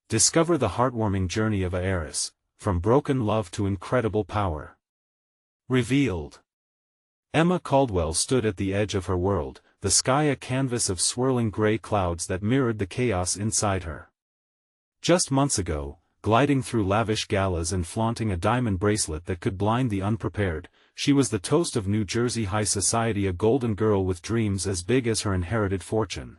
Discover the heartwarming journey of a heiress, from broken love to incredible power. Revealed. Emma Caldwell stood at the edge of her world, the sky a canvas of swirling gray clouds that mirrored the chaos inside her. Just months ago, gliding through lavish galas and flaunting a diamond bracelet that could blind the unprepared, she was the toast of New Jersey high society, a golden girl with dreams as big as her inherited fortune.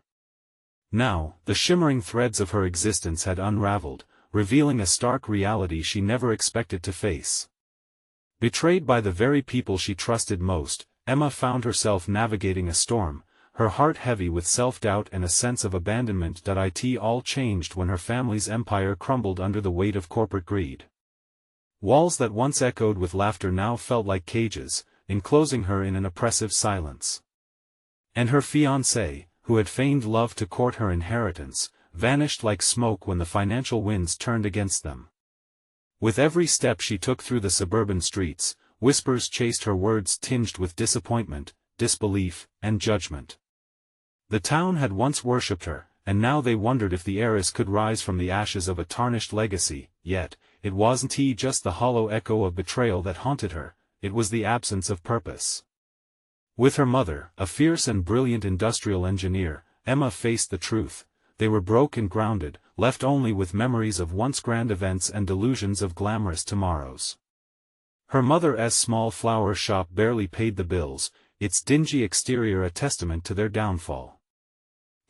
Now, the shimmering threads of her existence had unraveled, revealing a stark reality she never expected to face. Betrayed by the very people she trusted most, Emma found herself navigating a storm, her heart heavy with self-doubt and a sense of abandonment. It all changed when her family's empire crumbled under the weight of corporate greed. Walls that once echoed with laughter now felt like cages, enclosing her in an oppressive silence. And her fiancé, who had feigned love to court her inheritance, vanished like smoke when the financial winds turned against them. With every step she took through the suburban streets, whispers chased her words tinged with disappointment, disbelief, and judgment. The town had once worshipped her, and now they wondered if the heiress could rise from the ashes of a tarnished legacy. Yet, it wasn't just the hollow echo of betrayal that haunted her, it was the absence of purpose. With her mother, a fierce and brilliant industrial engineer, Emma faced the truth: they were broke and grounded, left only with memories of once grand events and delusions of glamorous tomorrows. Her mother's small flower shop barely paid the bills, its dingy exterior a testament to their downfall.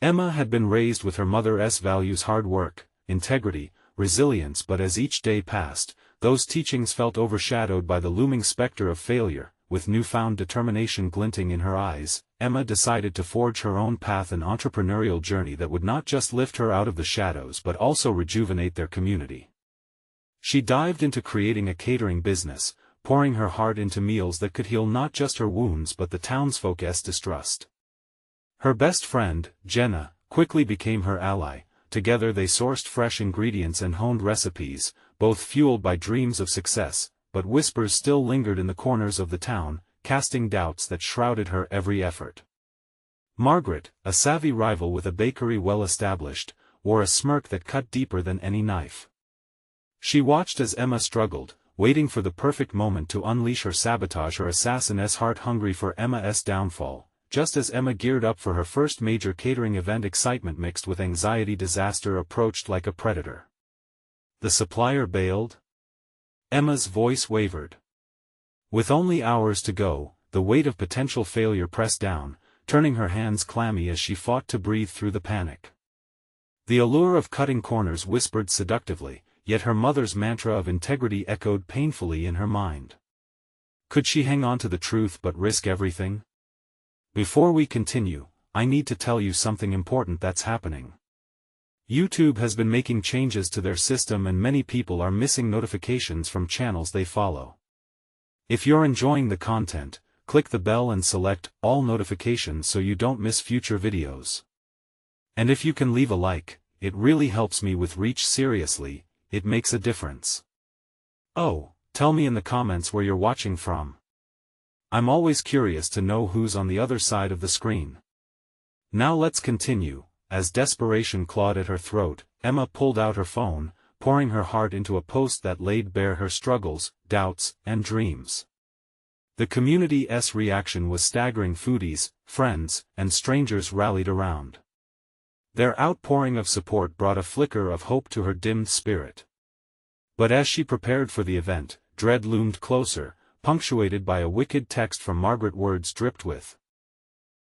Emma had been raised with her mother's values: hard work, integrity, resilience, but as each day passed, those teachings felt overshadowed by the looming specter of failure. With newfound determination glinting in her eyes, Emma decided to forge her own path, an entrepreneurial journey that would not just lift her out of the shadows but also rejuvenate their community. She dived into creating a catering business, pouring her heart into meals that could heal not just her wounds but the townsfolk's distrust. Her best friend, Jenna, quickly became her ally. Together they sourced fresh ingredients and honed recipes, both fueled by dreams of success. But whispers still lingered in the corners of the town, casting doubts that shrouded her every effort. Margaret, a savvy rival with a bakery well established, wore a smirk that cut deeper than any knife. She watched as Emma struggled, waiting for the perfect moment to unleash her sabotage, her assassin's heart hungry for Emma's downfall. Just as Emma geared up for her first major catering event, excitement mixed with anxiety, disaster approached like a predator. The supplier bailed? Emma's voice wavered. With only hours to go, the weight of potential failure pressed down, turning her hands clammy as she fought to breathe through the panic. The allure of cutting corners whispered seductively, yet her mother's mantra of integrity echoed painfully in her mind. Could she hang on to the truth but risk everything? Before we continue, I need to tell you something important that's happening. YouTube has been making changes to their system and many people are missing notifications from channels they follow. If you're enjoying the content, click the bell and select all notifications so you don't miss future videos. And if you can leave a like, it really helps me with reach. Seriously, it makes a difference. Oh, tell me in the comments where you're watching from. I'm always curious to know who's on the other side of the screen. Now let's continue. As desperation clawed at her throat, Emma pulled out her phone, pouring her heart into a post that laid bare her struggles, doubts, and dreams. The community's reaction was staggering. Foodies, friends, and strangers rallied around. Their outpouring of support brought a flicker of hope to her dimmed spirit. But as she prepared for the event, dread loomed closer, punctuated by a wicked text from Margaret. Words dripped with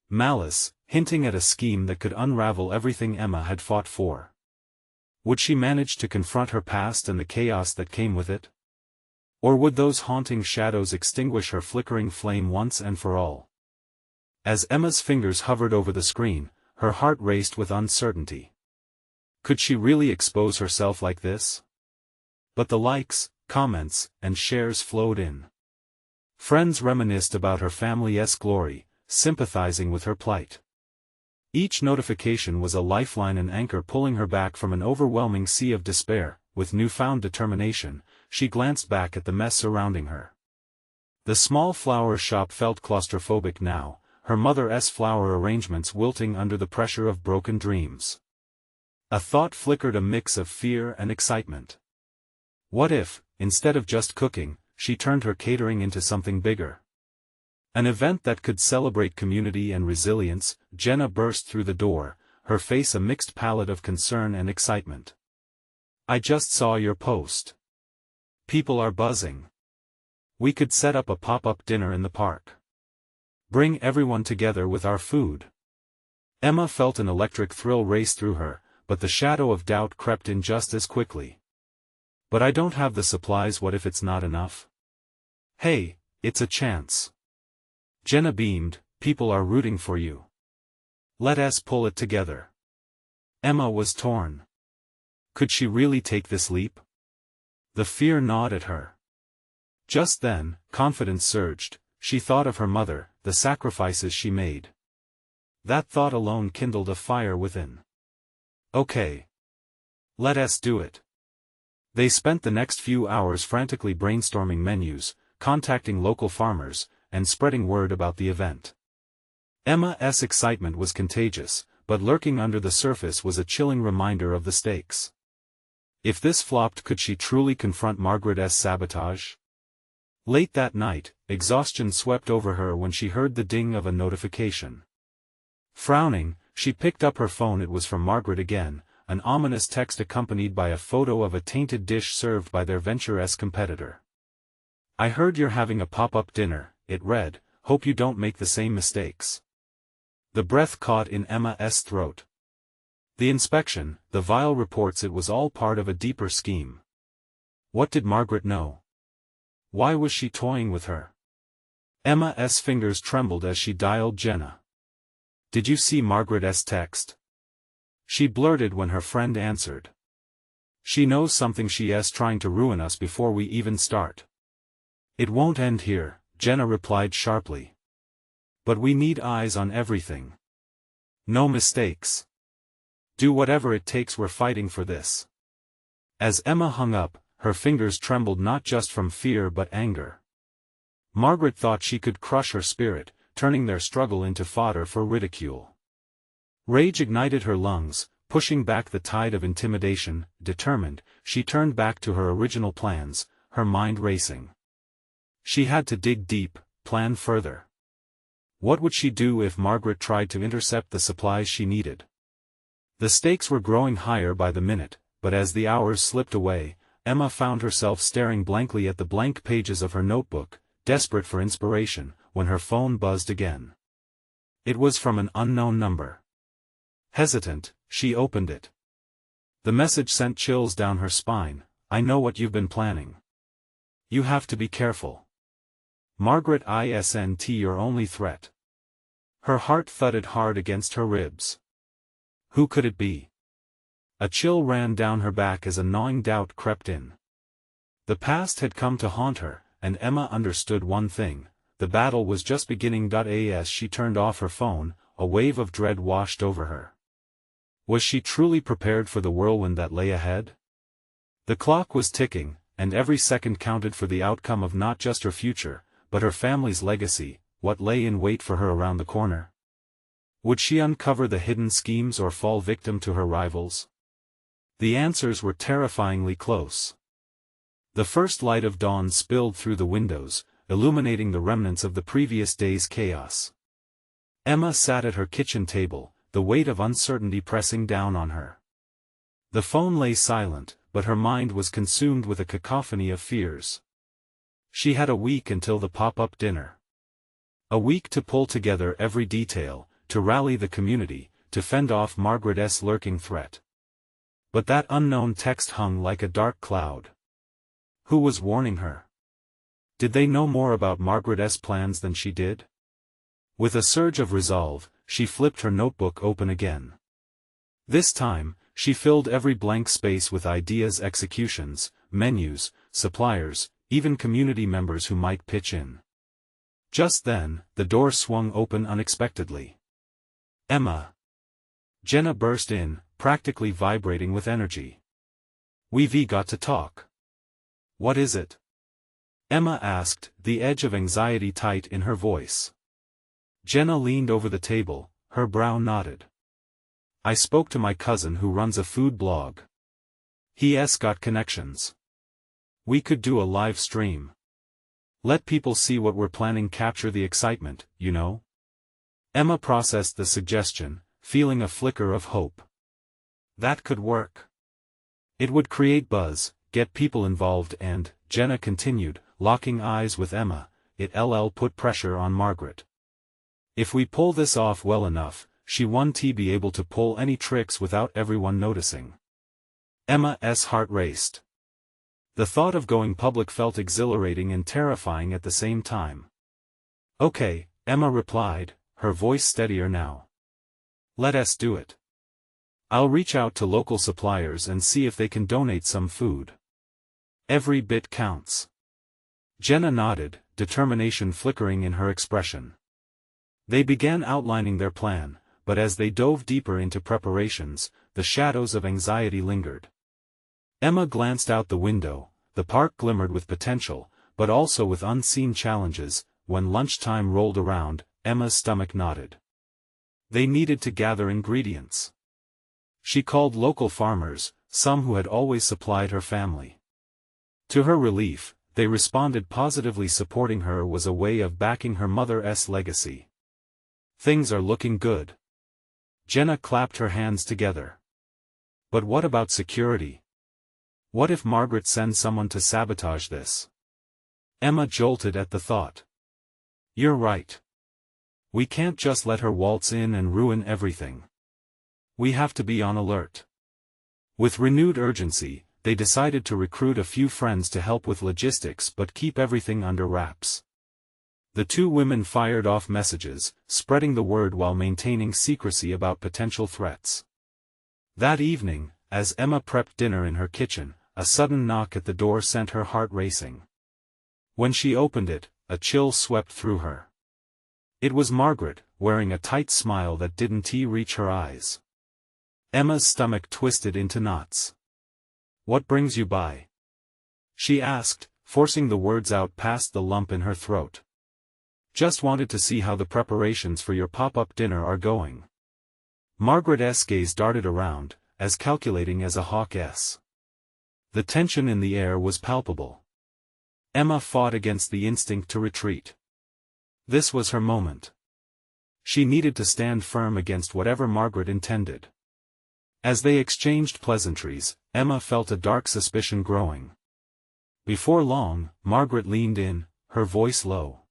malice, hinting at a scheme that could unravel everything Emma had fought for. Would she manage to confront her past and the chaos that came with it? Or would those haunting shadows extinguish her flickering flame once and for all? As Emma's fingers hovered over the screen, her heart raced with uncertainty. Could she really expose herself like this? But the likes, comments, and shares flowed in. Friends reminisced about her family's glory, sympathizing with her plight. Each notification was a lifeline, an anchor pulling her back from an overwhelming sea of despair. With newfound determination, she glanced back at the mess surrounding her. The small flower shop felt claustrophobic now, her mother's flower arrangements wilting under the pressure of broken dreams. A thought flickered, a mix of fear and excitement. What if, instead of just cooking, she turned her catering into something bigger? An event that could celebrate community and resilience. Jenna burst through the door, her face a mixed palette of concern and excitement. I just saw your post. People are buzzing. We could set up a pop-up dinner in the park. Bring everyone together with our food. Emma felt an electric thrill race through her, but the shadow of doubt crept in just as quickly. But I don't have the supplies. What if it's not enough? Hey, it's a chance. Jenna beamed. People are rooting for you. Let us pull it together. Emma was torn. Could she really take this leap? The fear gnawed at her. Just then, confidence surged. She thought of her mother, the sacrifices she made. That thought alone kindled a fire within. Okay. Let us do it. They spent the next few hours frantically brainstorming menus, contacting local farmers, and spreading word about the event. Emma's excitement was contagious, but lurking under the surface was a chilling reminder of the stakes. If this flopped, could she truly confront Margaret's sabotage? Late that night, exhaustion swept over her when she heard the ding of a notification. Frowning, she picked up her phone. It was from Margaret again, an ominous text accompanied by a photo of a tainted dish served by their venturesque competitor. I heard you're having a pop-up dinner, it read, hope you don't make the same mistakes. The breath caught in Emma's throat. The inspection, the vile reports, it was all part of a deeper scheme. What did Margaret know? Why was she toying with her? Emma's fingers trembled as she dialed Jenna. Did you see Margaret's text? She blurted when her friend answered. She knows something. She's trying to ruin us before we even start. It won't end here, Jenna replied sharply. But we need eyes on everything. No mistakes. Do whatever it takes. We're fighting for this. As Emma hung up, her fingers trembled not just from fear but anger. Margaret thought she could crush her spirit, turning their struggle into fodder for ridicule. Rage ignited her lungs, pushing back the tide of intimidation. Determined, she turned back to her original plans, her mind racing. She had to dig deep, plan further. What would she do if Margaret tried to intercept the supplies she needed? The stakes were growing higher by the minute, but as the hours slipped away, Emma found herself staring blankly at the blank pages of her notebook, desperate for inspiration, when her phone buzzed again. It was from an unknown number. Hesitant, she opened it. The message sent chills down her spine. I know what you've been planning. You have to be careful. Margaret isn't your only threat. Her heart thudded hard against her ribs. Who could it be? A chill ran down her back as a gnawing doubt crept in. The past had come to haunt her, and Emma understood one thing: the battle was just beginning. As she turned off her phone, a wave of dread washed over her. Was she truly prepared for the whirlwind that lay ahead? The clock was ticking, and every second counted for the outcome of not just her future, but her family's legacy. What lay in wait for her around the corner? Would she uncover the hidden schemes or fall victim to her rivals? The answers were terrifyingly close. The first light of dawn spilled through the windows, illuminating the remnants of the previous day's chaos. Emma sat at her kitchen table, the weight of uncertainty pressing down on her. The phone lay silent, but her mind was consumed with a cacophony of fears. She had a week until the pop-up dinner. A week to pull together every detail, to rally the community, to fend off Margaret's lurking threat. But that unknown text hung like a dark cloud. Who was warning her? Did they know more about Margaret's plans than she did? With a surge of resolve, she flipped her notebook open again. This time, she filled every blank space with ideas, executions, menus, suppliers, even community members who might pitch in. Just then, the door swung open unexpectedly. Emma. Jenna burst in, practically vibrating with energy. We've got to talk. What is it? Emma asked, the edge of anxiety tight in her voice. Jenna leaned over the table, her brow knotted. I spoke to my cousin who runs a food blog. He's got connections. We could do a live stream. Let people see what we're planning, capture the excitement, you know? Emma processed the suggestion, feeling a flicker of hope. That could work. It would create buzz, get people involved and, Jenna continued, locking eyes with Emma, it'll put pressure on Margaret. If we pull this off well enough, she won't be able to pull any tricks without everyone noticing. Emma's heart raced. The thought of going public felt exhilarating and terrifying at the same time. Okay, Emma replied, her voice steadier now. Let us do it. I'll reach out to local suppliers and see if they can donate some food. Every bit counts. Jenna nodded, determination flickering in her expression. They began outlining their plan, but as they dove deeper into preparations, the shadows of anxiety lingered. Emma glanced out the window. The park glimmered with potential, but also with unseen challenges. When lunchtime rolled around, Emma's stomach knotted. They needed to gather ingredients. She called local farmers, some who had always supplied her family. To her relief, they responded positively. Supporting her was a way of backing her mother's legacy. Things are looking good. Jenna clapped her hands together. But what about security? What if Margaret sends someone to sabotage this? Emma jolted at the thought. You're right. We can't just let her waltz in and ruin everything. We have to be on alert. With renewed urgency, they decided to recruit a few friends to help with logistics but keep everything under wraps. The two women fired off messages, spreading the word while maintaining secrecy about potential threats. That evening, as Emma prepped dinner in her kitchen, a sudden knock at the door sent her heart racing. When she opened it, a chill swept through her. It was Margaret, wearing a tight smile that didn't reach her eyes. Emma's stomach twisted into knots. What brings you by? She asked, forcing the words out past the lump in her throat. Just wanted to see how the preparations for your pop-up dinner are going. Margaret's gaze darted around, as calculating as a hawk's. The tension in the air was palpable. Emma fought against the instinct to retreat. This was her moment. She needed to stand firm against whatever Margaret intended. As they exchanged pleasantries, Emma felt a dark suspicion growing. Before long, Margaret leaned in, her voice low.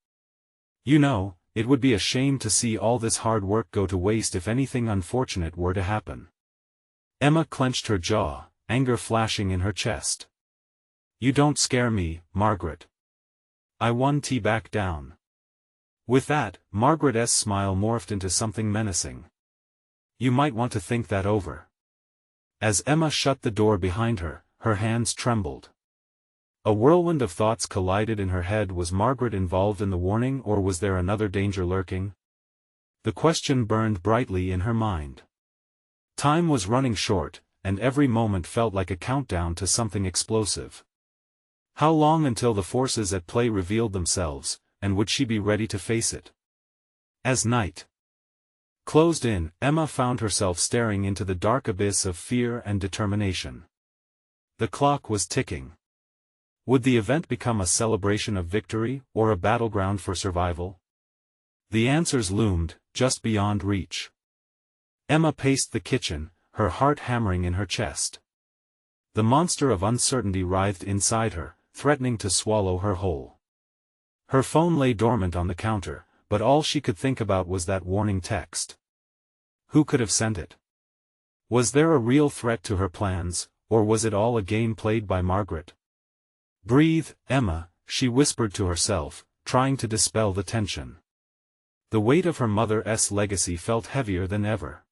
You know, it would be a shame to see all this hard work go to waste if anything unfortunate were to happen. Emma clenched her jaw, anger flashing in her chest. You don't scare me, Margaret. I won't back down. With that, Margaret's smile morphed into something menacing. You might want to think that over. As Emma shut the door behind her, her hands trembled. A whirlwind of thoughts collided in her head. Was Margaret involved in the warning, or was there another danger lurking? The question burned brightly in her mind. Time was running short, and every moment felt like a countdown to something explosive. How long until the forces at play revealed themselves, and would she be ready to face it? As night closed in, Emma found herself staring into the dark abyss of fear and determination. The clock was ticking. Would the event become a celebration of victory, or a battleground for survival? The answers loomed, just beyond reach. Emma paced the kitchen, her heart hammering in her chest. The monster of uncertainty writhed inside her, threatening to swallow her whole. Her phone lay dormant on the counter, but all she could think about was that warning text. Who could have sent it? Was there a real threat to her plans, or was it all a game played by Margaret? Breathe, Emma, she whispered to herself, trying to dispel the tension. The weight of her mother's legacy felt heavier than ever.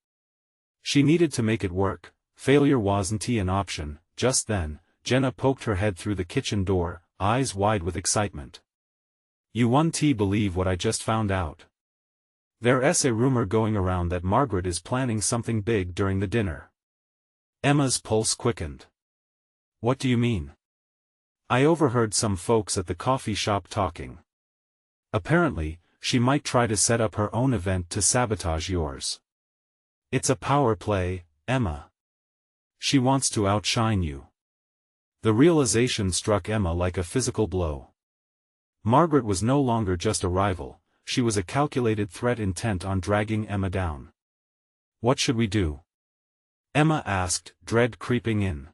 She needed to make it work. Failure wasn't an option. Just then, Jenna poked her head through the kitchen door, eyes wide with excitement. You won't believe what I just found out. There's a rumor going around that Margaret is planning something big during the dinner. Emma's pulse quickened. What do you mean? I overheard some folks at the coffee shop talking. Apparently, she might try to set up her own event to sabotage yours. It's a power play, Emma. She wants to outshine you. The realization struck Emma like a physical blow. Margaret was no longer just a rival, she was a calculated threat intent on dragging Emma down. What should we do? Emma asked, dread creeping in.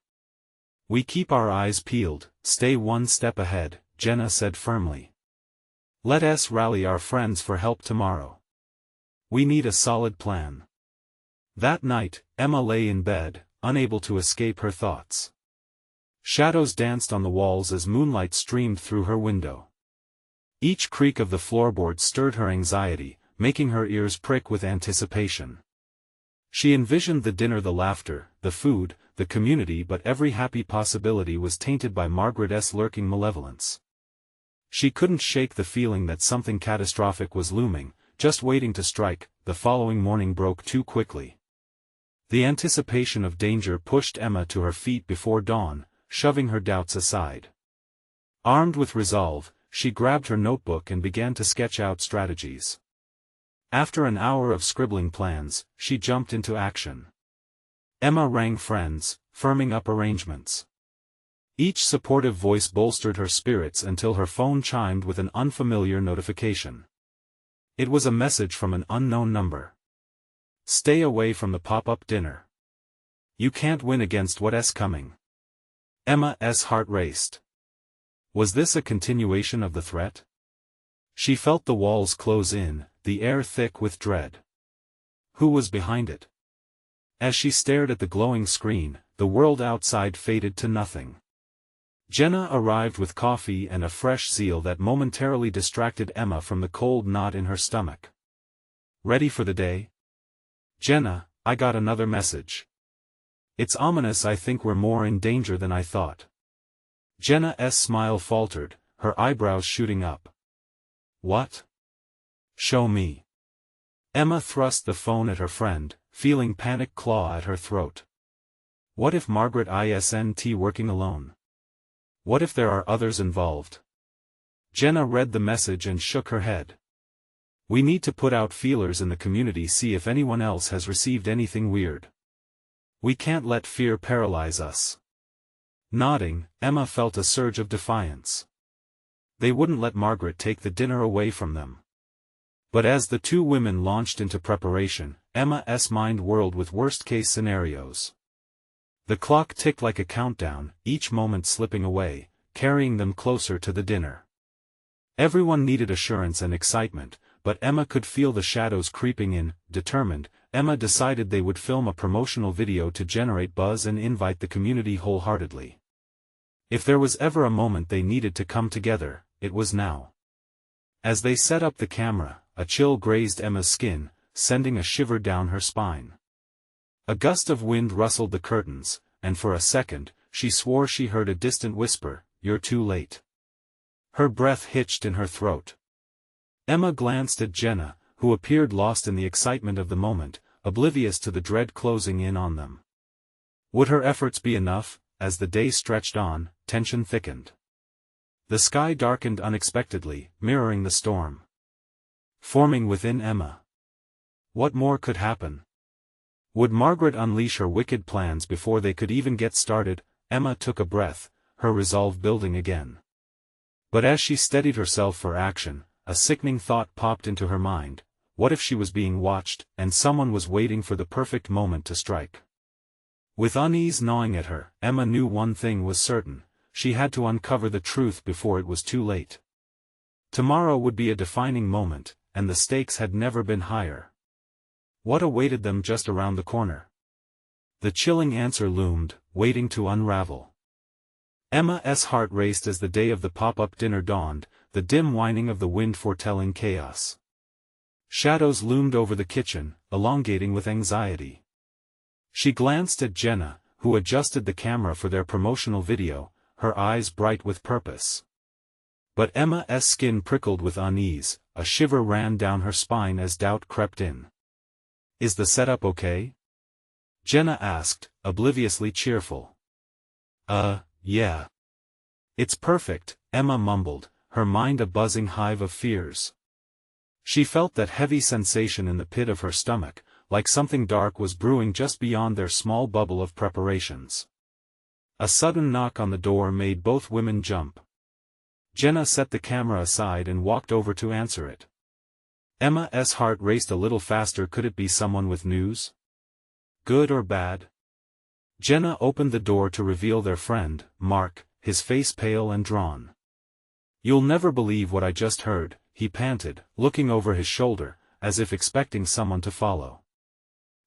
We keep our eyes peeled, stay one step ahead, Jenna said firmly. Let us rally our friends for help tomorrow. We need a solid plan. That night, Emma lay in bed, unable to escape her thoughts. Shadows danced on the walls as moonlight streamed through her window. Each creak of the floorboard stirred her anxiety, making her ears prick with anticipation. She envisioned the dinner, the laughter, the food, the community, but every happy possibility was tainted by Margaret's lurking malevolence. She couldn't shake the feeling that something catastrophic was looming, just waiting to strike. The following morning broke too quickly. The anticipation of danger pushed Emma to her feet before dawn, shoving her doubts aside. Armed with resolve, she grabbed her notebook and began to sketch out strategies. After an hour of scribbling plans, she jumped into action. Emma rang friends, firming up arrangements. Each supportive voice bolstered her spirits until her phone chimed with an unfamiliar notification. It was a message from an unknown number. Stay away from the pop-up dinner. You can't win against what's coming. Emma's heart raced. Was this a continuation of the threat? She felt the walls close in, the air thick with dread. Who was behind it? As she stared at the glowing screen, the world outside faded to nothing. Jenna arrived with coffee and a fresh zeal that momentarily distracted Emma from the cold knot in her stomach. Ready for the day? Jenna, I got another message. It's ominous. I think we're more in danger than I thought. Jenna's smile faltered, her eyebrows shooting up. What? Show me. Emma thrust the phone at her friend, feeling panic claw at her throat. What if Margaret isn't working alone? What if there are others involved? Jenna read the message and shook her head. We need to put out feelers in the community, see if anyone else has received anything weird. We can't let fear paralyze us. Nodding, Emma felt a surge of defiance. They wouldn't let Margaret take the dinner away from them. But as the two women launched into preparation, Emma's mind whirled with worst-case scenarios. The clock ticked like a countdown, each moment slipping away, carrying them closer to the dinner. Everyone needed assurance and excitement, but Emma could feel the shadows creeping in. Determined, Emma decided they would film a promotional video to generate buzz and invite the community wholeheartedly. If there was ever a moment they needed to come together, it was now. As they set up the camera, a chill grazed Emma's skin, sending a shiver down her spine. A gust of wind rustled the curtains, and for a second, she swore she heard a distant whisper, "You're too late." Her breath hitched in her throat. Emma glanced at Jenna, who appeared lost in the excitement of the moment, oblivious to the dread closing in on them. Would her efforts be enough? As the day stretched on, tension thickened. The sky darkened unexpectedly, mirroring the storm forming within Emma. What more could happen? Would Margaret unleash her wicked plans before they could even get started? Emma took a breath, her resolve building again. But as she steadied herself for action, a sickening thought popped into her mind. What if she was being watched, and someone was waiting for the perfect moment to strike? With unease gnawing at her, Emma knew one thing was certain: she had to uncover the truth before it was too late. Tomorrow would be a defining moment, and the stakes had never been higher. What awaited them just around the corner? The chilling answer loomed, waiting to unravel. Emma's heart raced as the day of the pop-up dinner dawned, the dim whining of the wind foretelling chaos. Shadows loomed over the kitchen, elongating with anxiety. She glanced at Jenna, who adjusted the camera for their promotional video, her eyes bright with purpose. But Emma's skin prickled with unease, a shiver ran down her spine as doubt crept in. Is the setup okay? Jenna asked, obliviously cheerful. Yeah. It's perfect, Emma mumbled, her mind a buzzing hive of fears. She felt that heavy sensation in the pit of her stomach, like something dark was brewing just beyond their small bubble of preparations. A sudden knock on the door made both women jump. Jenna set the camera aside and walked over to answer it. Emma's heart raced a little faster. Could it be someone with news? Good or bad? Jenna opened the door to reveal their friend, Mark, his face pale and drawn. "You'll never believe what I just heard," he panted, looking over his shoulder, as if expecting someone to follow.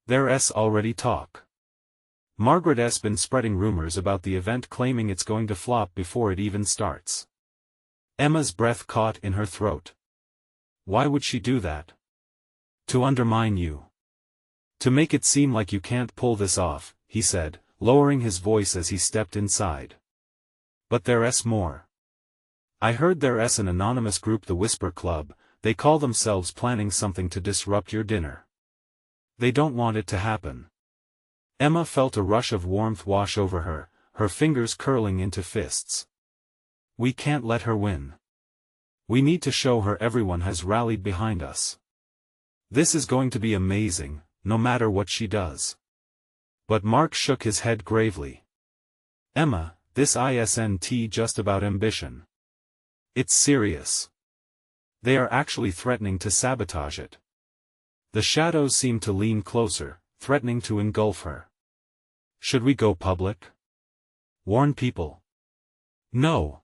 "There's already talk. Margaret's been spreading rumors about the event, claiming it's going to flop before it even starts." Emma's breath caught in her throat. "Why would she do that?" "To undermine you. To make it seem like you can't pull this off," he said, lowering his voice as he stepped inside. "But there's more. I heard there's an anonymous group, the Whisper Club. They call themselves planning something to disrupt your dinner. They don't want it to happen." Emma felt a rush of warmth wash over her, her fingers curling into fists. "We can't let her win. We need to show her everyone has rallied behind us. This is going to be amazing, no matter what she does." But Mark shook his head gravely. "Emma, this isn't just about ambition. It's serious. They are actually threatening to sabotage it." The shadows seemed to lean closer, threatening to engulf her. "Should we go public? Warn people?" "No."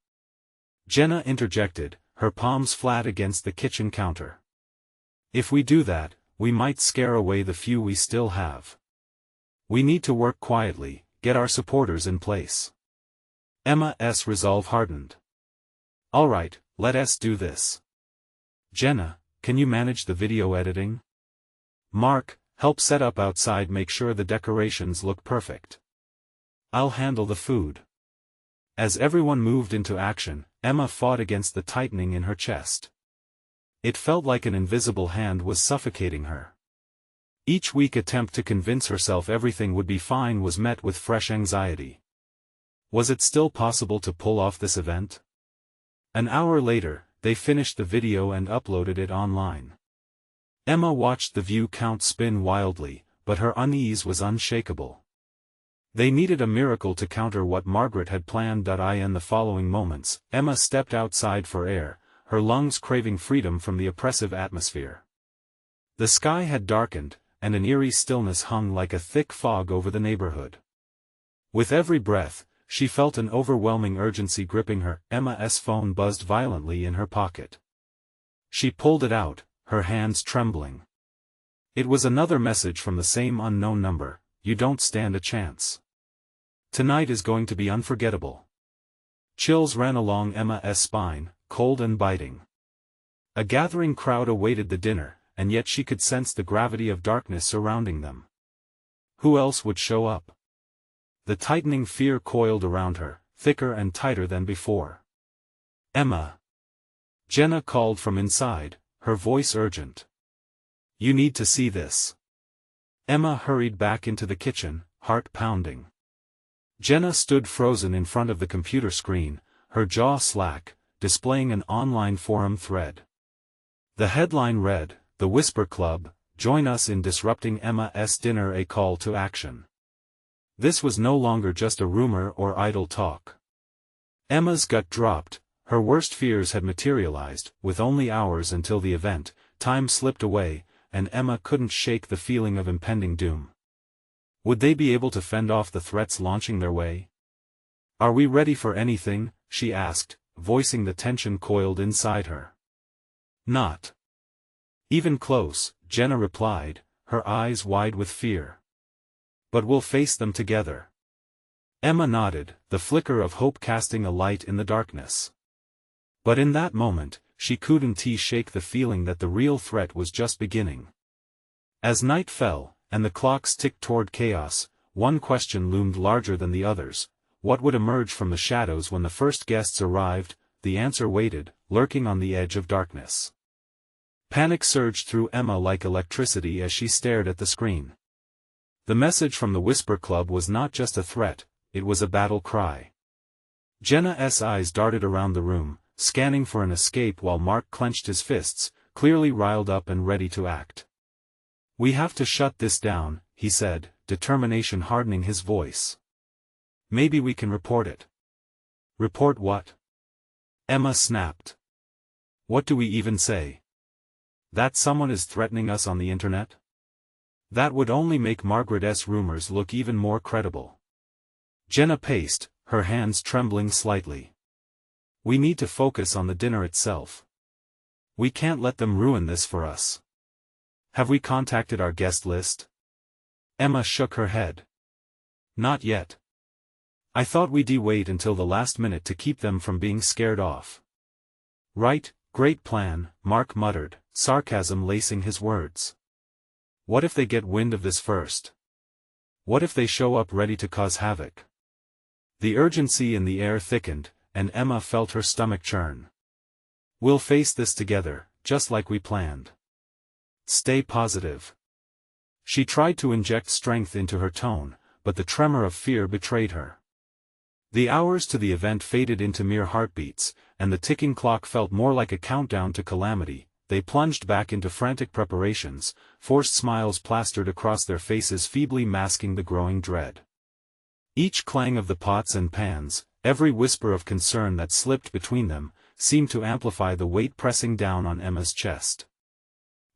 Jenna interjected, her palms flat against the kitchen counter. "If we do that, we might scare away the few we still have. We need to work quietly, get our supporters in place." Emma's resolve hardened. "All right, let's do this. Jenna, can you manage the video editing? Mark, help set up outside, make sure the decorations look perfect. I'll handle the food." As everyone moved into action, Emma fought against the tightening in her chest. It felt like an invisible hand was suffocating her. Each weak attempt to convince herself everything would be fine was met with fresh anxiety. Was it still possible to pull off this event? An hour later, they finished the video and uploaded it online. Emma watched the view count spin wildly, but her unease was unshakable. They needed a miracle to counter what Margaret had planned. In the following moments, Emma stepped outside for air, her lungs craving freedom from the oppressive atmosphere. The sky had darkened, and an eerie stillness hung like a thick fog over the neighborhood. With every breath, she felt an overwhelming urgency gripping her. Emma's phone buzzed violently in her pocket. She pulled it out, her hands trembling. It was another message from the same unknown number: "You don't stand a chance. Tonight is going to be unforgettable." Chills ran along Emma's spine, cold and biting. A gathering crowd awaited the dinner, and yet she could sense the gravity of darkness surrounding them. Who else would show up? The tightening fear coiled around her, thicker and tighter than before. "Emma!" Jenna called from inside, her voice urgent. "You need to see this." Emma hurried back into the kitchen, heart pounding. Jenna stood frozen in front of the computer screen, her jaw slack, displaying an online forum thread. The headline read, "The Whisper Club, join us in disrupting Emma's dinner, a call to action." This was no longer just a rumor or idle talk. Emma's gut dropped, her worst fears had materialized. With only hours until the event, time slipped away, and Emma couldn't shake the feeling of impending doom. Would they be able to fend off the threats launching their way? "Are we ready for anything?" she asked, voicing the tension coiled inside her. "Not even close," Jenna replied, her eyes wide with fear. "But we'll face them together." Emma nodded, the flicker of hope casting a light in the darkness. But in that moment, she couldn't shake the feeling that the real threat was just beginning. As night fell, and the clocks ticked toward chaos, one question loomed larger than the others: what would emerge from the shadows when the first guests arrived? The answer waited, lurking on the edge of darkness. Panic surged through Emma like electricity as she stared at the screen. The message from the Whisper Club was not just a threat, it was a battle cry. Jenna's eyes darted around the room, scanning for an escape while Mark clenched his fists, clearly riled up and ready to act. We have to shut this down, he said, determination hardening his voice. Maybe we can report it. Report what? Emma snapped. What do we even say? That someone is threatening us on the internet? That would only make Margaret's rumors look even more credible. Jenna paced, her hands trembling slightly. We need to focus on the dinner itself. We can't let them ruin this for us. Have we contacted our guest list? Emma shook her head. Not yet. I thought we'd wait until the last minute to keep them from being scared off. Right, great plan, Mark muttered, sarcasm lacing his words. What if they get wind of this first? What if they show up ready to cause havoc? The urgency in the air thickened, and Emma felt her stomach churn. We'll face this together, just like we planned. Stay positive. She tried to inject strength into her tone, but the tremor of fear betrayed her. The hours to the event faded into mere heartbeats, and the ticking clock felt more like a countdown to calamity. They plunged back into frantic preparations, forced smiles plastered across their faces feebly masking the growing dread. Each clang of the pots and pans, every whisper of concern that slipped between them, seemed to amplify the weight pressing down on Emma's chest.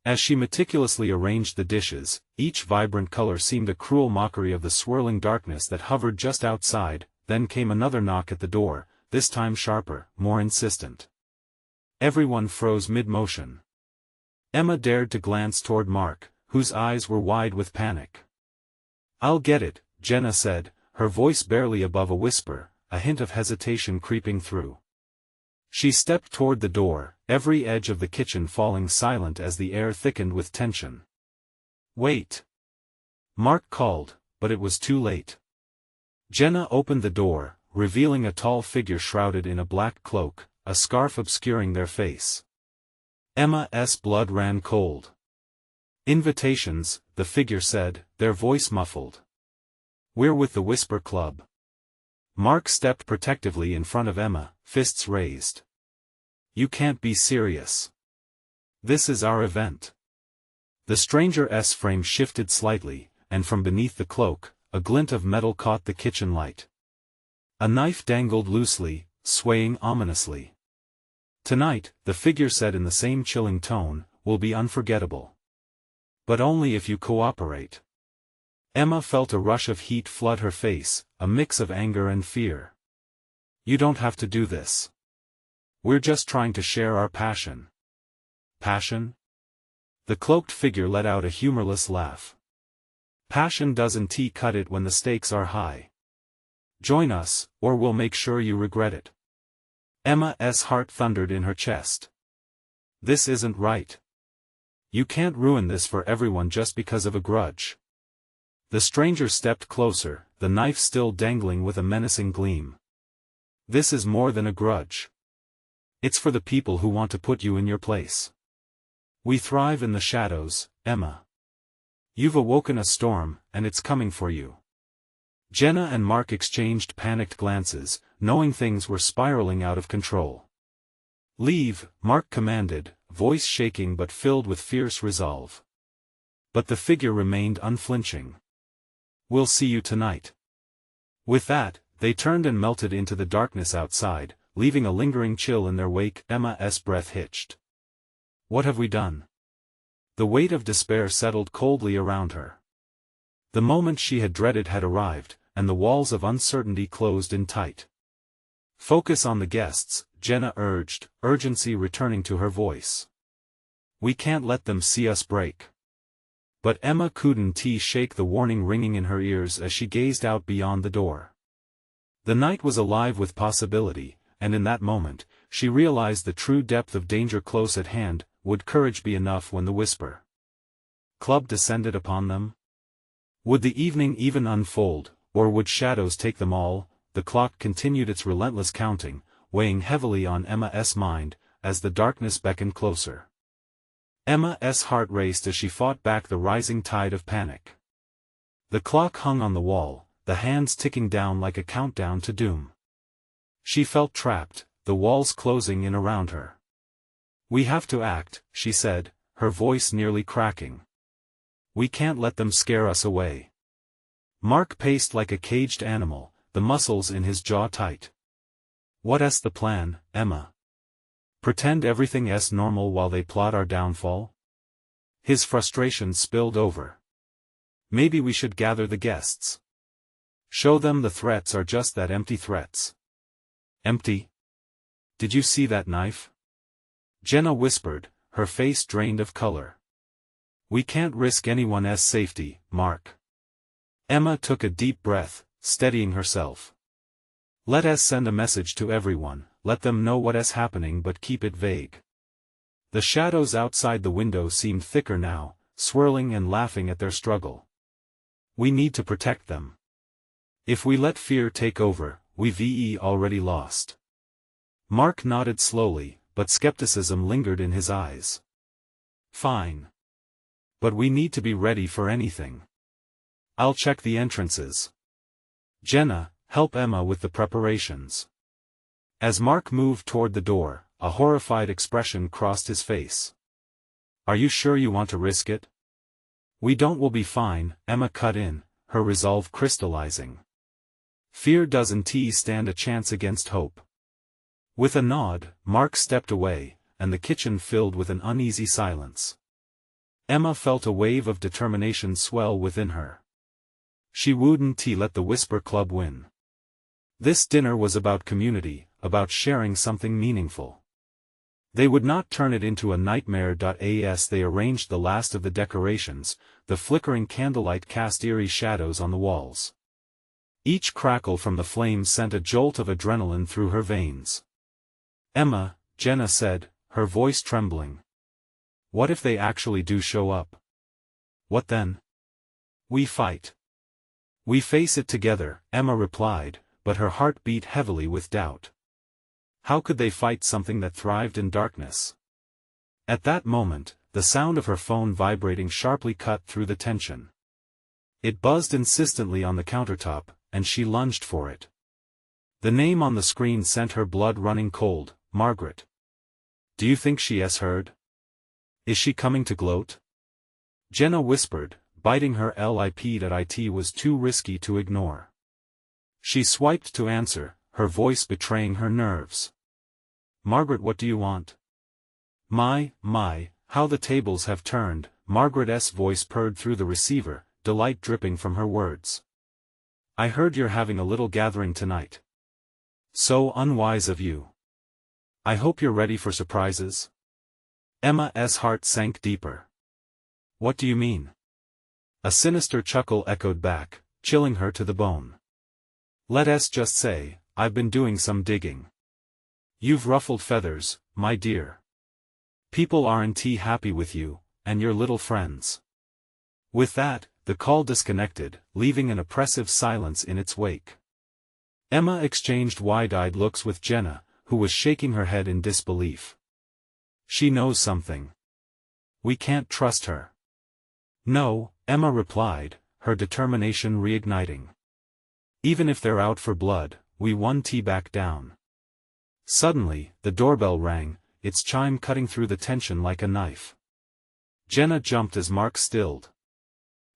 As she meticulously arranged the dishes, each vibrant color seemed a cruel mockery of the swirling darkness that hovered just outside. Then came another knock at the door, this time sharper, more insistent. Everyone froze mid-motion. Emma dared to glance toward Mark, whose eyes were wide with panic. I'll get it, Jenna said, her voice barely above a whisper, a hint of hesitation creeping through. She stepped toward the door, every edge of the kitchen falling silent as the air thickened with tension. Wait! Mark called, but it was too late. Jenna opened the door, revealing a tall figure shrouded in a black cloak, a scarf obscuring their face. Emma's blood ran cold. Invitations, the figure said, their voice muffled. We're with the Whisper Club. Mark stepped protectively in front of Emma, fists raised. You can't be serious. This is our event. The stranger's frame shifted slightly, and from beneath the cloak, a glint of metal caught the kitchen light. A knife dangled loosely, swaying ominously. Tonight, the figure said in the same chilling tone, will be unforgettable. But only if you cooperate. Emma felt a rush of heat flood her face, a mix of anger and fear. You don't have to do this. We're just trying to share our passion. Passion? The cloaked figure let out a humorless laugh. Passion doesn't cut it when the stakes are high. Join us, or we'll make sure you regret it. Emma's heart thundered in her chest. This isn't right. You can't ruin this for everyone just because of a grudge. The stranger stepped closer, the knife still dangling with a menacing gleam. This is more than a grudge. It's for the people who want to put you in your place. We thrive in the shadows, Emma. You've awoken a storm, and it's coming for you. Jenna and Mark exchanged panicked glances, knowing things were spiraling out of control. Leave, Mark commanded, voice shaking but filled with fierce resolve. But the figure remained unflinching. We'll see you tonight. With that, they turned and melted into the darkness outside, leaving a lingering chill in their wake. Emma's breath hitched. What have we done? The weight of despair settled coldly around her. The moment she had dreaded had arrived, and the walls of uncertainty closed in tight. Focus on the guests, Jenna urged, urgency returning to her voice. We can't let them see us break. But Emma couldn't shake the warning ringing in her ears as she gazed out beyond the door. The night was alive with possibility, and in that moment, she realized the true depth of danger close at hand. Would courage be enough when the Whisper Club descended upon them? Would the evening even unfold, or would shadows take them all? The clock continued its relentless counting, weighing heavily on Emma's mind, as the darkness beckoned closer. Emma's heart raced as she fought back the rising tide of panic. The clock hung on the wall, the hands ticking down like a countdown to doom. She felt trapped, the walls closing in around her. We have to act, she said, her voice nearly cracking. We can't let them scare us away. Mark paced like a caged animal, the muscles in his jaw tight. What's the plan, Emma? Pretend everything's normal while they plot our downfall? His frustration spilled over. Maybe we should gather the guests. Show them the threats are just that, empty threats. Empty? Did you see that knife? Jenna whispered, her face drained of color. We can't risk anyone's safety, Mark. Emma took a deep breath, steadying herself. Let us send a message to everyone, let them know what's happening, but keep it vague. The shadows outside the window seemed thicker now, swirling and laughing at their struggle. We need to protect them. If we let fear take over, we've already lost. Mark nodded slowly, but skepticism lingered in his eyes. Fine. But we need to be ready for anything. I'll check the entrances. Jenna, help Emma with the preparations. As Mark moved toward the door, a horrified expression crossed his face. Are you sure you want to risk it? We don't. We'll be fine, Emma cut in, her resolve crystallizing. Fear doesn't stand a chance against hope. With a nod, Mark stepped away, and the kitchen filled with an uneasy silence. Emma felt a wave of determination swell within her. She wouldn't let the Whisper Club win. This dinner was about community, about sharing something meaningful. They would not turn it into a nightmare. As they arranged the last of the decorations, the flickering candlelight cast eerie shadows on the walls. Each crackle from the flames sent a jolt of adrenaline through her veins. Emma, Jenna said, her voice trembling. What if they actually do show up? What then? We fight. We face it together, Emma replied, but her heart beat heavily with doubt. How could they fight something that thrived in darkness? At that moment, the sound of her phone vibrating sharply cut through the tension. It buzzed insistently on the countertop, and she lunged for it. The name on the screen sent her blood running cold. Margaret. Do you think she has heard? Is she coming to gloat? Jenna whispered, biting her lip that it was too risky to ignore. She swiped to answer, her voice betraying her nerves. Margaret, what do you want? My, how the tables have turned, Margaret's voice purred through the receiver, delight dripping from her words. I heard you're having a little gathering tonight. So unwise of you. I hope you're ready for surprises. Emma's heart sank deeper. What do you mean? A sinister chuckle echoed back, chilling her to the bone. Let's just say, I've been doing some digging. You've ruffled feathers, my dear. People aren't happy with you, and your little friends. With that, the call disconnected, leaving an oppressive silence in its wake. Emma exchanged wide-eyed looks with Jenna, who was shaking her head in disbelief. She knows something. We can't trust her. No, Emma replied, her determination reigniting. Even if they're out for blood, we won't back down. Suddenly, the doorbell rang, its chime cutting through the tension like a knife. Jenna jumped as Mark stilled.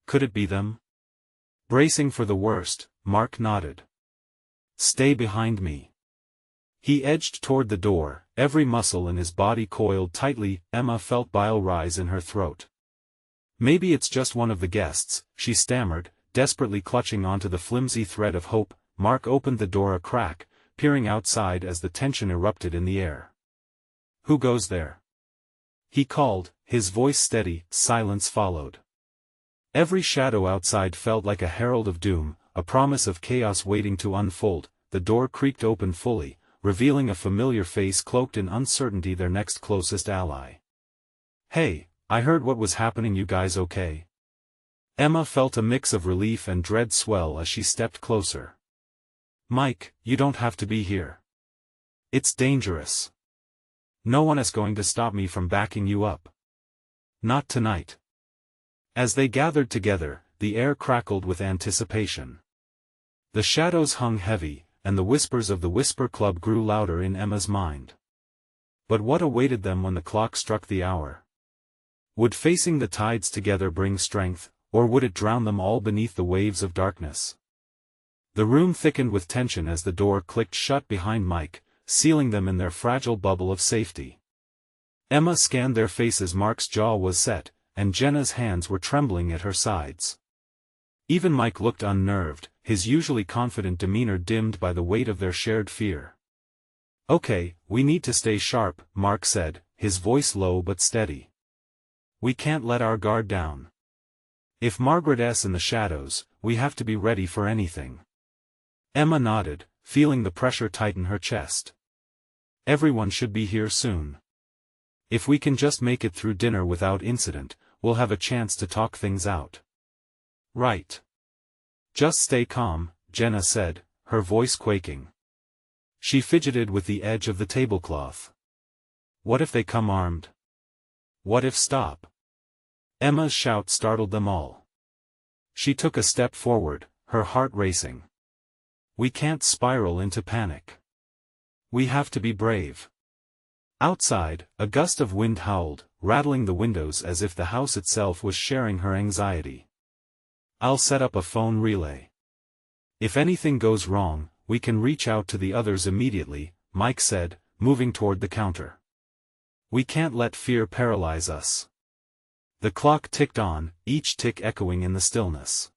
Could it be them? Bracing for the worst, Mark nodded. Stay behind me. He edged toward the door, every muscle in his body coiled tightly. Emma felt bile rise in her throat. Maybe it's just one of the guests, she stammered, desperately clutching onto the flimsy thread of hope. Mark opened the door a crack, peering outside as the tension erupted in the air. Who goes there? He called, his voice steady. Silence followed. Every shadow outside felt like a herald of doom, a promise of chaos waiting to unfold. The door creaked open fully, revealing a familiar face cloaked in uncertainty, their next closest ally. Hey, I heard what was happening. You guys okay? Emma felt a mix of relief and dread swell as she stepped closer. Mike, you don't have to be here. It's dangerous. No one is going to stop me from backing you up. Not tonight. As they gathered together, the air crackled with anticipation. The shadows hung heavy, and the whispers of the Whisper Club grew louder in Emma's mind. But what awaited them when the clock struck the hour? Would facing the tides together bring strength, or would it drown them all beneath the waves of darkness? The room thickened with tension as the door clicked shut behind Mike, sealing them in their fragile bubble of safety. Emma scanned their faces. Mark's jaw was set, and Jenna's hands were trembling at her sides. Even Mike looked unnerved, his usually confident demeanor dimmed by the weight of their shared fear. "Okay, we need to stay sharp," Mark said, his voice low but steady. "We can't let our guard down. If Margaret's in the shadows, we have to be ready for anything." Emma nodded, feeling the pressure tighten her chest. "Everyone should be here soon. If we can just make it through dinner without incident, we'll have a chance to talk things out." "Right. Just stay calm," Jenna said, her voice quaking. She fidgeted with the edge of the tablecloth. "What if they come armed? What if stop?" Emma's shout startled them all. She took a step forward, her heart racing. "We can't spiral into panic. We have to be brave." Outside, a gust of wind howled, rattling the windows as if the house itself was sharing her anxiety. "I'll set up a phone relay. If anything goes wrong, we can reach out to the others immediately," Mike said, moving toward the counter. "We can't let fear paralyze us." The clock ticked on, each tick echoing in the stillness.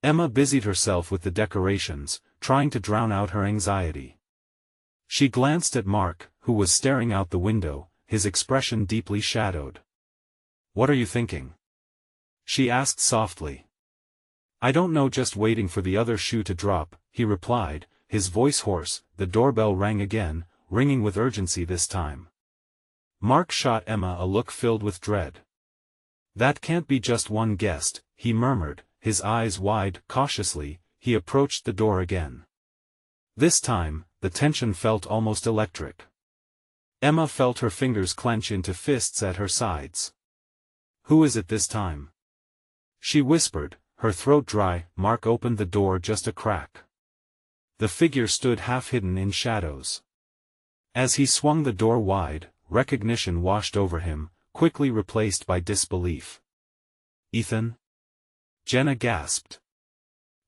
Emma busied herself with the decorations, trying to drown out her anxiety. She glanced at Mark, who was staring out the window, his expression deeply shadowed. "What are you thinking?" she asked softly. "I don't know, just waiting for the other shoe to drop," he replied, his voice hoarse. The doorbell rang again, ringing with urgency this time. Mark shot Emma a look filled with dread. "That can't be just one guest," he murmured, his eyes wide. Cautiously, he approached the door again. This time, the tension felt almost electric. Emma felt her fingers clench into fists at her sides. "Who is it this time?" she whispered, her throat dry. Mark opened the door just a crack. The figure stood half hidden in shadows. As he swung the door wide, recognition washed over him, quickly replaced by disbelief. "Ethan?" Jenna gasped.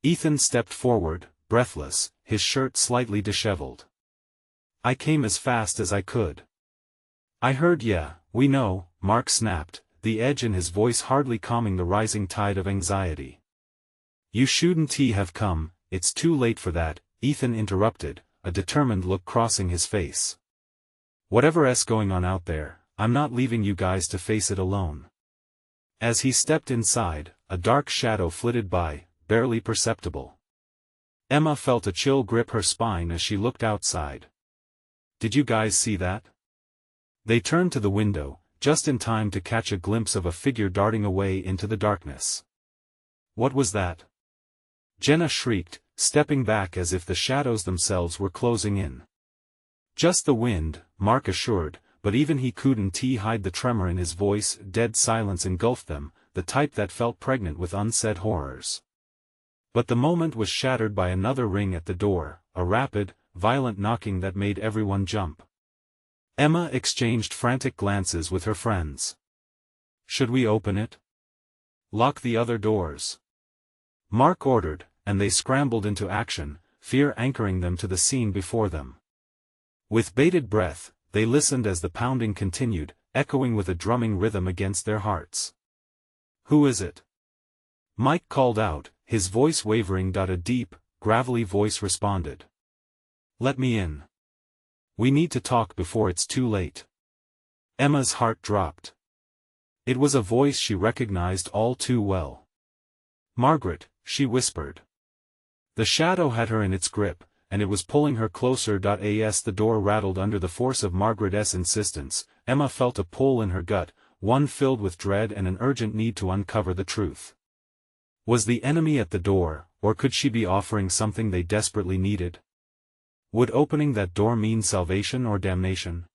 Ethan stepped forward, breathless, his shirt slightly disheveled. "I came as fast as I could." "I heard, yeah, we know," Mark snapped, the edge in his voice hardly calming the rising tide of anxiety. "You shouldn't have come, it's too late for that," Ethan interrupted, a determined look crossing his face. "Whatever's going on out there, I'm not leaving you guys to face it alone." As he stepped inside, a dark shadow flitted by, barely perceptible. Emma felt a chill grip her spine as she looked outside. "Did you guys see that?" They turned to the window, just in time to catch a glimpse of a figure darting away into the darkness. "What was that?" Jenna shrieked, stepping back as if the shadows themselves were closing in. "Just the wind," Mark assured, but even he couldn't hide the tremor in his voice. Dead silence engulfed them, the type that felt pregnant with unsaid horrors. But the moment was shattered by another ring at the door, a rapid, violent knocking that made everyone jump. Emma exchanged frantic glances with her friends. "Should we open it? Lock the other doors?" Mark ordered, and they scrambled into action, fear anchoring them to the scene before them. With bated breath, they listened as the pounding continued, echoing with a drumming rhythm against their hearts. "Who is it?" Mike called out, his voice wavering. A deep, gravelly voice responded. "Let me in. We need to talk before it's too late." Emma's heart dropped. It was a voice she recognized all too well. "Margaret," she whispered. The shadow had her in its grip, and it was pulling her closer. As the door rattled under the force of Margaret's insistence, Emma felt a pull in her gut, one filled with dread and an urgent need to uncover the truth. Was the enemy at the door, or could she be offering something they desperately needed? Would opening that door mean salvation or damnation?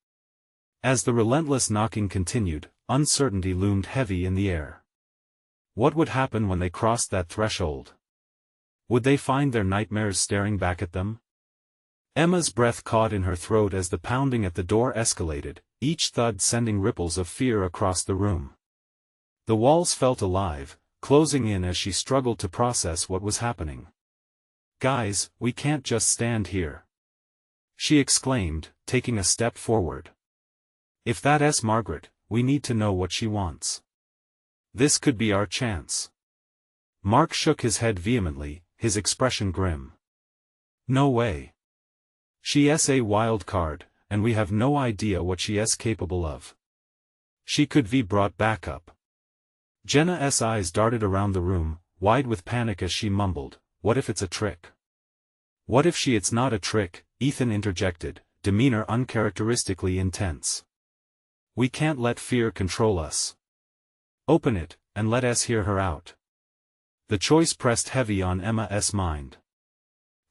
As the relentless knocking continued, uncertainty loomed heavy in the air. What would happen when they crossed that threshold? Would they find their nightmares staring back at them? Emma's breath caught in her throat as the pounding at the door escalated, each thud sending ripples of fear across the room. The walls felt alive, closing in as she struggled to process what was happening. "Guys, we can't just stand here," she exclaimed, taking a step forward. "If that's Margaret, we need to know what she wants. This could be our chance." Mark shook his head vehemently, his expression grim. "No way. She's a wild card, and we have no idea what she's capable of. She could be brought back up." Jenna's eyes darted around the room, wide with panic as she mumbled, "What if it's a trick?" "What if it's not a trick?" Ethan interjected, demeanor uncharacteristically intense. "We can't let fear control us. Open it, and let us hear her out." The choice pressed heavy on Emma's mind.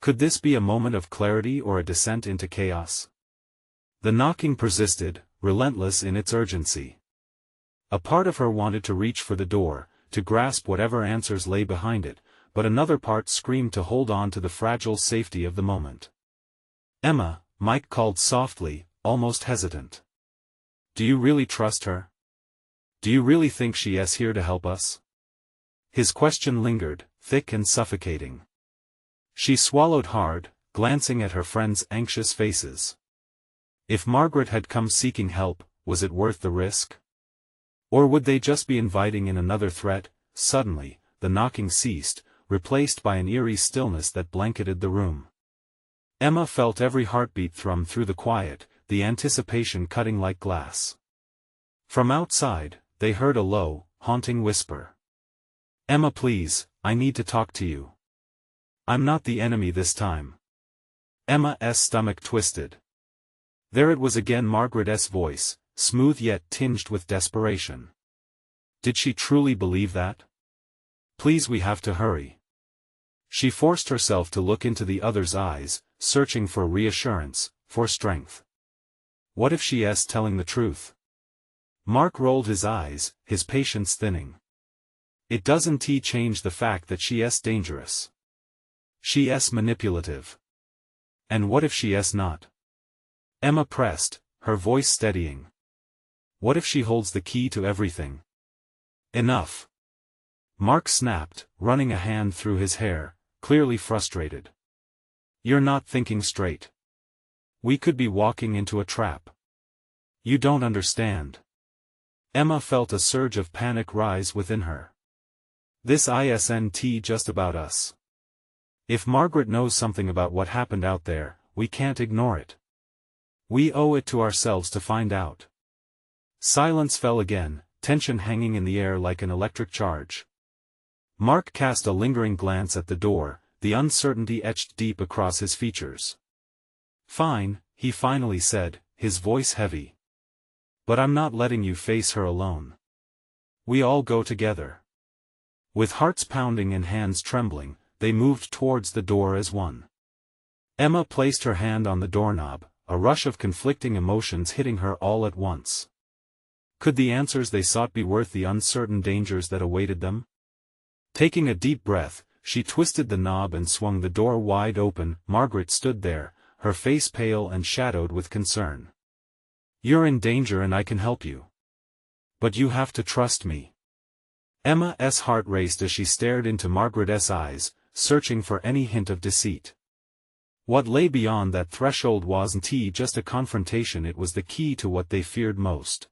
Could this be a moment of clarity or a descent into chaos? The knocking persisted, relentless in its urgency. A part of her wanted to reach for the door, to grasp whatever answers lay behind it, but another part screamed to hold on to the fragile safety of the moment. "Emma," Mike called softly, almost hesitant. "Do you really trust her? Do you really think she's here to help us?" His question lingered, thick and suffocating. She swallowed hard, glancing at her friends' anxious faces. If Margaret had come seeking help, was it worth the risk? Or would they just be inviting in another threat? Suddenly, the knocking ceased, replaced by an eerie stillness that blanketed the room. Emma felt every heartbeat thrum through the quiet, the anticipation cutting like glass. From outside, they heard a low, haunting whisper. "Emma, please, I need to talk to you. I'm not the enemy this time." Emma's stomach twisted. There it was again, Margaret's voice, smooth yet tinged with desperation. Did she truly believe that? "Please, we have to hurry." She forced herself to look into the other's eyes, searching for reassurance, for strength. What if she's telling the truth? Mark rolled his eyes, his patience thinning. It doesn't change the fact that she's dangerous. She's manipulative. And what if she's not? Emma pressed, her voice steadying. What if she holds the key to everything? Enough. Mark snapped, running a hand through his hair, clearly frustrated. You're not thinking straight. We could be walking into a trap. You don't understand. Emma felt a surge of panic rise within her. This isn't just about us. If Margaret knows something about what happened out there, we can't ignore it. We owe it to ourselves to find out. Silence fell again, tension hanging in the air like an electric charge. Mark cast a lingering glance at the door, the uncertainty etched deep across his features. Fine, he finally said, his voice heavy. But I'm not letting you face her alone. We all go together. With hearts pounding and hands trembling, they moved towards the door as one. Emma placed her hand on the doorknob, a rush of conflicting emotions hitting her all at once. Could the answers they sought be worth the uncertain dangers that awaited them? Taking a deep breath, she twisted the knob and swung the door wide open. Margaret stood there, her face pale and shadowed with concern. You're in danger and I can help you. But you have to trust me. Emma's heart raced as she stared into Margaret's eyes, searching for any hint of deceit. What lay beyond that threshold wasn't just a confrontation, it was the key to what they feared most.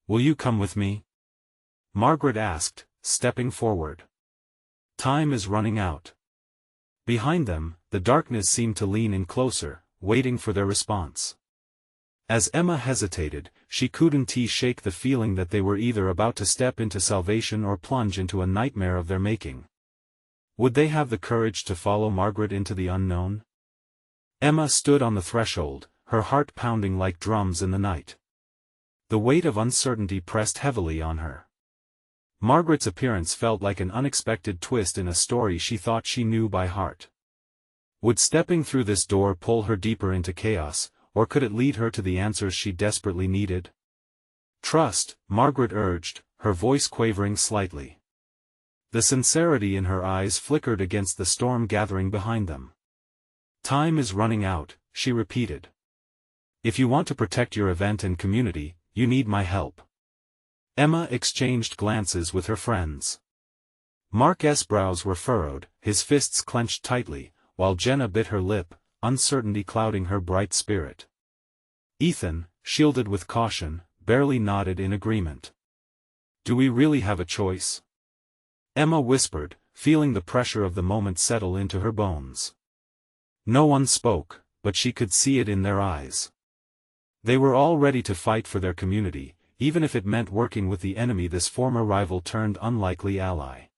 Will you come with me? Margaret asked, stepping forward. Time is running out. Behind them, the darkness seemed to lean in closer, waiting for their response. As Emma hesitated, she couldn't shake the feeling that they were either about to step into salvation or plunge into a nightmare of their making. Would they have the courage to follow Margaret into the unknown? Emma stood on the threshold, her heart pounding like drums in the night. The weight of uncertainty pressed heavily on her. Margaret's appearance felt like an unexpected twist in a story she thought she knew by heart. Would stepping through this door pull her deeper into chaos, or could it lead her to the answers she desperately needed? Trust, Margaret urged, her voice quavering slightly. The sincerity in her eyes flickered against the storm gathering behind them. Time is running out, she repeated. If you want to protect your event and community, you need my help. Emma exchanged glances with her friends. Mark's brows were furrowed, his fists clenched tightly, while Jenna bit her lip, uncertainty clouding her bright spirit. Ethan, shielded with caution, barely nodded in agreement. Do we really have a choice? Emma whispered, feeling the pressure of the moment settle into her bones. No one spoke, but she could see it in their eyes. They were all ready to fight for their community, even if it meant working with the enemy, this former rival turned unlikely ally.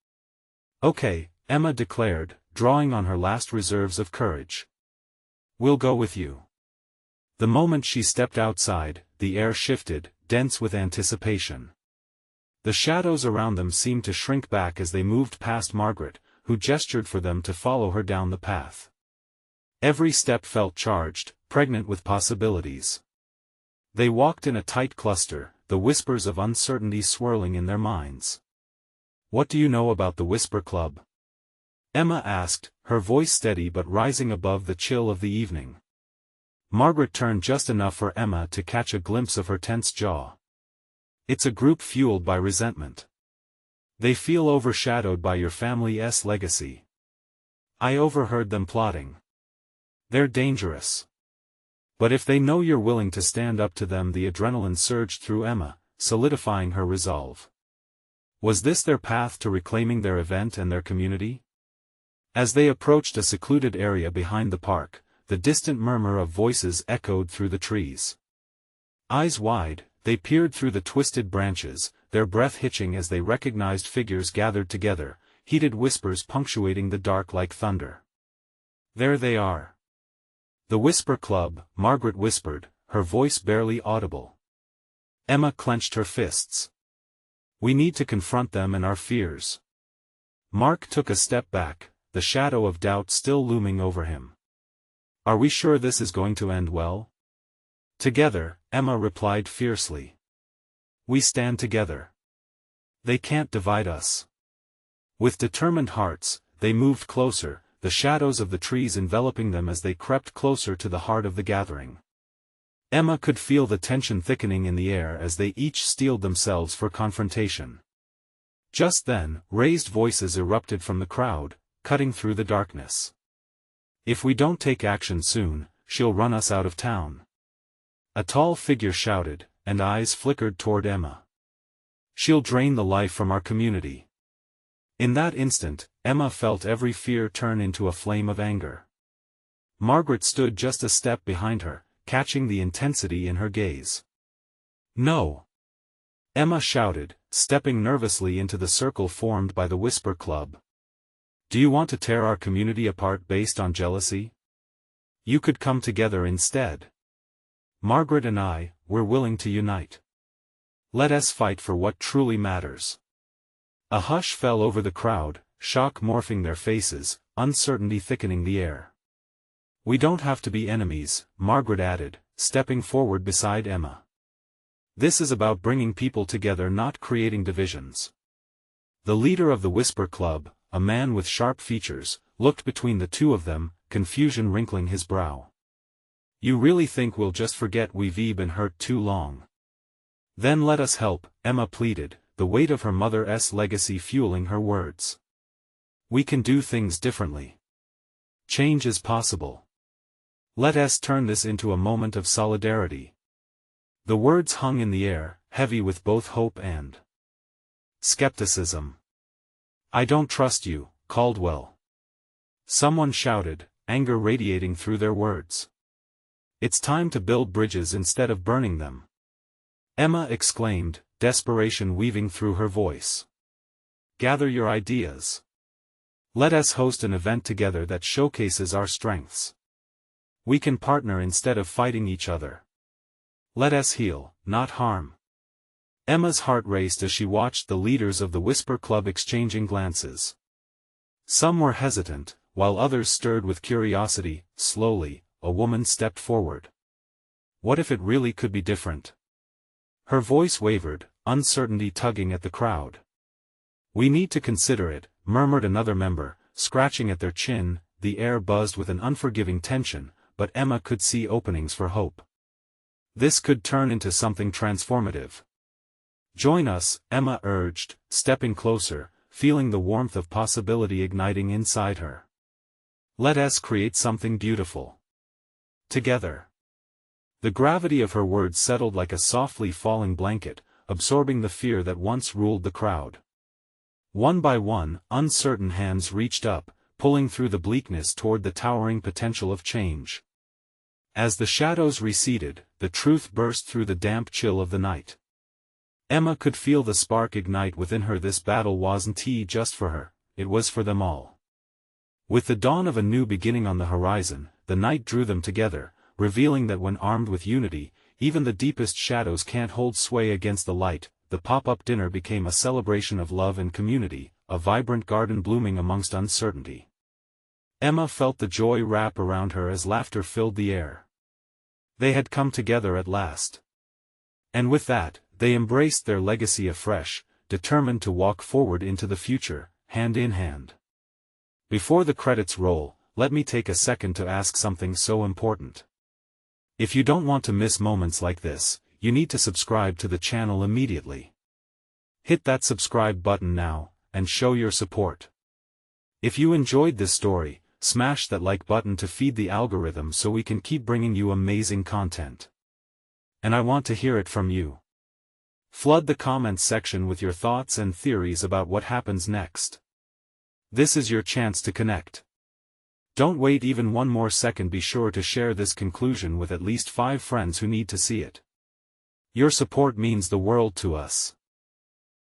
Okay, Emma declared, drawing on her last reserves of courage. We'll go with you. The moment she stepped outside, the air shifted, dense with anticipation. The shadows around them seemed to shrink back as they moved past Margaret, who gestured for them to follow her down the path. Every step felt charged, pregnant with possibilities. They walked in a tight cluster, the whispers of uncertainty swirling in their minds. What do you know about the Whisper Club? Emma asked, her voice steady but rising above the chill of the evening. Margaret turned just enough for Emma to catch a glimpse of her tense jaw. It's a group fueled by resentment. They feel overshadowed by your family's legacy. I overheard them plotting. They're dangerous. But if they know you're willing to stand up to them, the adrenaline surged through Emma, solidifying her resolve. Was this their path to reclaiming their event and their community? As they approached a secluded area behind the park, the distant murmur of voices echoed through the trees. Eyes wide, they peered through the twisted branches, their breath hitching as they recognized figures gathered together, heated whispers punctuating the dark like thunder. There they are. The Whisper Club, Margaret whispered, her voice barely audible. Emma clenched her fists. We need to confront them and our fears. Mark took a step back, the shadow of doubt still looming over him. Are we sure this is going to end well? Together, Emma replied fiercely. We stand together. They can't divide us. With determined hearts, they moved closer, the shadows of the trees enveloping them as they crept closer to the heart of the gathering. Emma could feel the tension thickening in the air as they each steeled themselves for confrontation. Just then, raised voices erupted from the crowd, cutting through the darkness. If we don't take action soon, she'll run us out of town. A tall figure shouted, and eyes flickered toward Emma. She'll drain the life from our community. In that instant, Emma felt every fear turn into a flame of anger. Margaret stood just a step behind her, catching the intensity in her gaze. No! Emma shouted, stepping nervously into the circle formed by the Whisper Club. Do you want to tear our community apart based on jealousy? You could come together instead. Margaret and I, we're willing to unite. Let us fight for what truly matters. A hush fell over the crowd, shock morphing their faces, uncertainty thickening the air. We don't have to be enemies, Margaret added, stepping forward beside Emma. This is about bringing people together, not creating divisions. The leader of the Whisper Club, a man with sharp features, looked between the two of them, confusion wrinkling his brow. You really think we'll just forget we've been hurt too long? Then let us help, Emma pleaded, the weight of her mother's legacy fueling her words. We can do things differently. Change is possible. Let us turn this into a moment of solidarity. The words hung in the air, heavy with both hope and skepticism. I don't trust you, Caldwell. Someone shouted, anger radiating through their words. It's time to build bridges instead of burning them. Emma exclaimed, desperation weaving through her voice. Gather your ideas. Let us host an event together that showcases our strengths. We can partner instead of fighting each other. Let us heal, not harm. Emma's heart raced as she watched the leaders of the Whisper Club exchanging glances. Some were hesitant, while others stirred with curiosity. Slowly, a woman stepped forward. What if it really could be different? Her voice wavered, uncertainty tugging at the crowd. We need to consider it, murmured another member, scratching at their chin. The air buzzed with an unforgiving tension, but Emma could see openings for hope. This could turn into something transformative. Join us, Emma urged, stepping closer, feeling the warmth of possibility igniting inside her. Let us create something beautiful. Together. The gravity of her words settled like a softly falling blanket, absorbing the fear that once ruled the crowd. One by one, uncertain hands reached up, pulling through the bleakness toward the towering potential of change. As the shadows receded, the truth burst through the damp chill of the night. Emma could feel the spark ignite within her. This battle wasn't just for her, it was for them all. With the dawn of a new beginning on the horizon, the night drew them together, revealing that when armed with unity, even the deepest shadows can't hold sway against the light. The pop-up dinner became a celebration of love and community, a vibrant garden blooming amongst uncertainty. Emma felt the joy wrap around her as laughter filled the air. They had come together at last. And with that, they embraced their legacy afresh, determined to walk forward into the future, hand in hand. Before the credits roll, let me take a second to ask something so important. If you don't want to miss moments like this, you need to subscribe to the channel immediately. Hit that subscribe button now, and show your support. If you enjoyed this story, smash that like button to feed the algorithm so we can keep bringing you amazing content. And I want to hear it from you. Flood the comments section with your thoughts and theories about what happens next. This is your chance to connect. Don't wait even one more second. Be sure to share this conclusion with at least 5 friends who need to see it. Your support means the world to us.